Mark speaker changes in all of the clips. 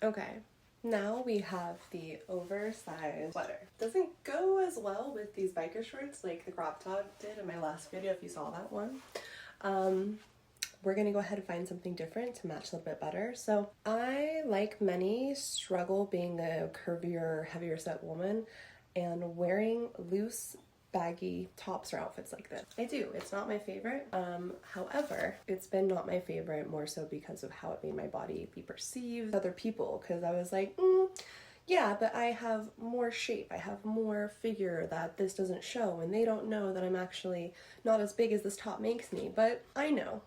Speaker 1: Okay, now we have the oversized sweater. Doesn't go as well with these biker shorts like the crop top did in my last video if you saw that one. We're gonna go ahead and find something different to match a little bit better. So I, like many, struggle being a curvier, heavier set woman and wearing loose baggy tops or outfits like this. I do. It's not my favorite. However, it's been not my favorite more so because of how it made my body be perceived other people, because I was like, yeah, but I have more shape, I have more figure that this doesn't show, and they don't know that I'm actually not as big as this top makes me, but I know.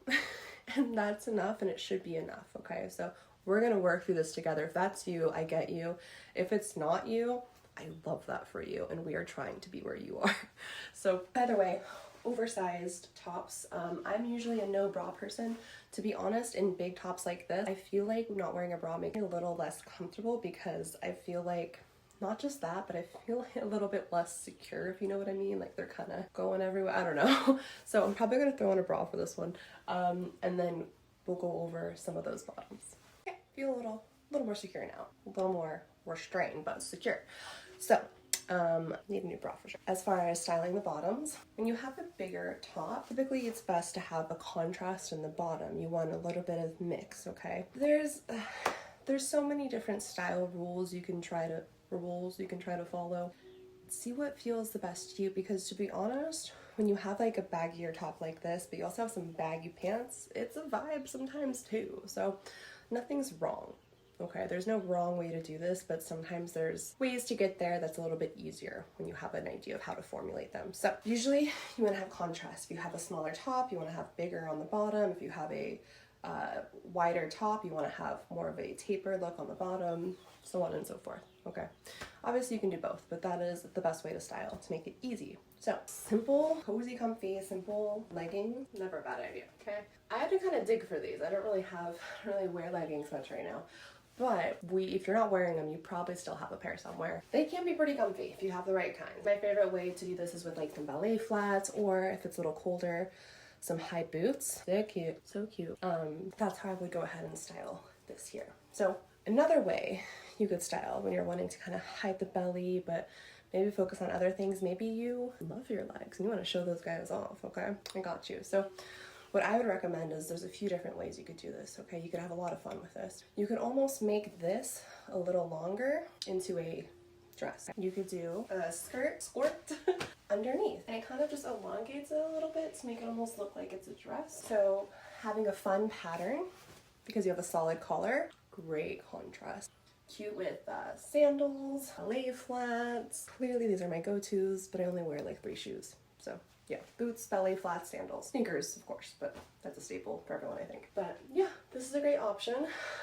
Speaker 1: And that's enough, and it should be enough, okay? So we're gonna work through this together. If that's you, I get you. If it's not you, I love that for you, and we are trying to be where you are. So either way, oversized tops. I'm usually a no bra person. To be honest, in big tops like this, I feel like not wearing a bra makes me a little less comfortable because I feel like, not just that, but I feel a little bit less secure, if you know what I mean. Like they're kind of going everywhere. I don't know. So I'm probably going to throw on a bra for this one. And then we'll go over some of those bottoms. Okay, feel a little more secure now. A little more restrained, but secure. So, need a new bra for sure. As far as styling the bottoms, when you have a bigger top, typically it's best to have a contrast in the bottom. You want a little bit of mix, okay? There's so many different style rules you can try to follow. See what feels the best to you, because to be honest, when you have like a baggier top like this, but you also have some baggy pants, it's a vibe sometimes too. So nothing's wrong. Okay, there's no wrong way to do this, but sometimes there's ways to get there that's a little bit easier when you have an idea of how to formulate them. So usually you want to have contrast. If you have a smaller top, you want to have bigger on the bottom. If you have a wider top, you want to have more of a tapered look on the bottom, so on and so forth. Okay, obviously you can do both, but that is the best way to style to make it easy. So simple, cozy, comfy, simple leggings, never a bad idea. Okay, I had to kind of dig for these. I don't really wear leggings much right now. But if you're not wearing them, you probably still have a pair somewhere. They can be pretty comfy if you have the right kind. My favorite way to do this is with like some ballet flats, or if it's a little colder, some high boots. They're cute, so cute. That's how I would go ahead and style this here. So another way you could style when you're wanting to kind of hide the belly, but maybe focus on other things. Maybe you love your legs and you want to show those guys off, okay? I got you. So what I would recommend is there's a few different ways you could do this, okay? You could have a lot of fun with this. You could almost make this a little longer into a dress. You could do a skirt underneath, and it kind of just elongates it a little bit to make it almost look like it's a dress. So having a fun pattern, because you have a solid collar, great contrast. Cute with sandals, ballet flats. Clearly these are my go-tos, but I only wear like 3 shoes, so yeah, boots, ballet flats, sandals, sneakers, of course, but that's a staple for everyone, I think. But yeah, this is a great option.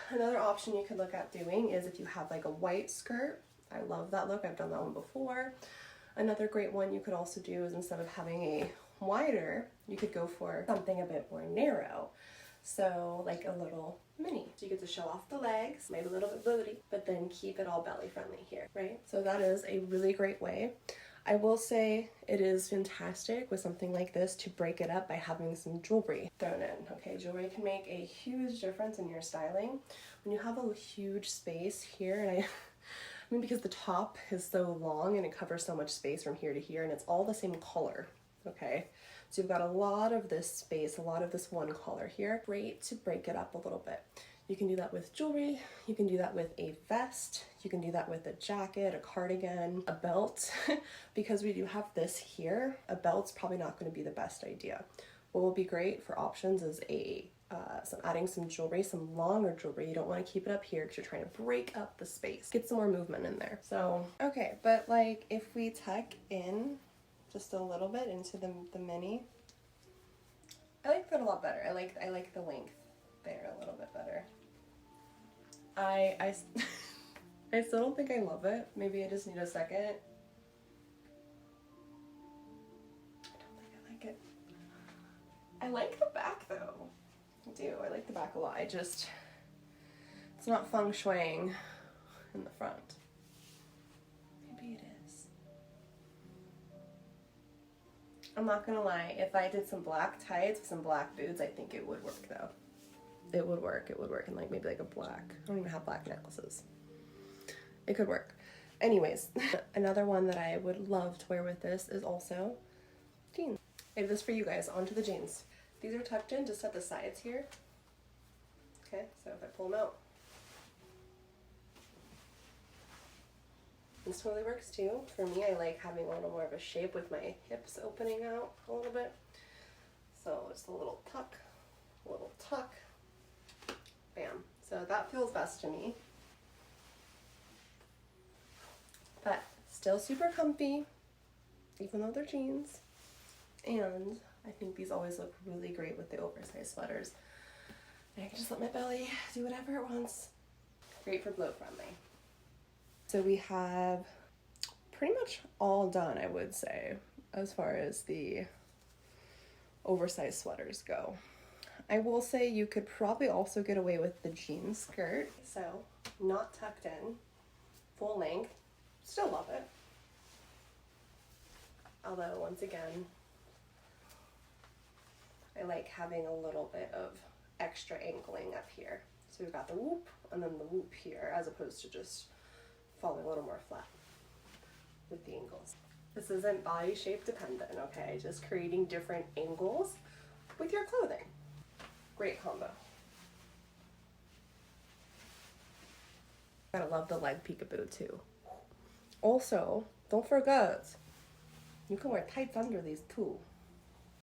Speaker 1: Another option you could look at doing is if you have like a white skirt. I love that look. I've done that one before. Another great one you could also do is, instead of having a wider, you could go for something a bit more narrow. So like a little mini. So you get to show off the legs, maybe a little bit booty, but then keep it all belly friendly here, right? So that is a really great way. I will say it is fantastic with something like this to break it up by having some jewelry thrown in. Okay, jewelry can make a huge difference in your styling. When you have a huge space here, and I mean, because the top is so long and it covers so much space from here to here, and it's all the same color, okay? So you've got a lot of this space, a lot of this one color here. Great to break it up a little bit. You can do that with jewelry, you can do that with a vest, you can do that with a jacket, a cardigan, a belt. Because we do have this here, a belt's probably not going to be the best idea. What will be great for options is adding some jewelry, some longer jewelry. You don't want to keep it up here because you're trying to break up the space. Get some more movement in there. So, okay, but like if we tuck in just a little bit into the mini, I like that a lot better. I like the length there a little bit better. I still don't think I love it. Maybe I just need a second. I don't think I like it. I like the back though. I do. I like the back a lot. It's not feng shuiing in the front. Maybe it is. I'm not gonna lie. If I did some black tights with some black boots, I think it would work though. it would work. It would work in like maybe like a black. I don't even have black necklaces. It could work. Anyways, another one that I would love to wear with this is also jeans. I have this for you guys. Onto the jeans. These are tucked in just at the sides here. Okay, so if I pull them out, this totally works too. For me, I like having a little more of a shape with my hips opening out a little bit. So just a little tuck, bam. So that feels best to me. But still super comfy, even though they're jeans. And I think these always look really great with the oversized sweaters. And I can just let my belly do whatever it wants. Great for bloat friendly. So we have pretty much all done, I would say, as far as the oversized sweaters go. I will say you could probably also get away with the jean skirt. So not tucked in, full length. Still love it. Although, once again, I like having a little bit of extra angling up here. So we've got the whoop and then the whoop here, as opposed to just falling a little more flat with the angles. This isn't body shape dependent, okay? Just creating different angles with your clothing. Great combo. Gotta love the leg peekaboo too. Also, don't forget, you can wear tights under these too.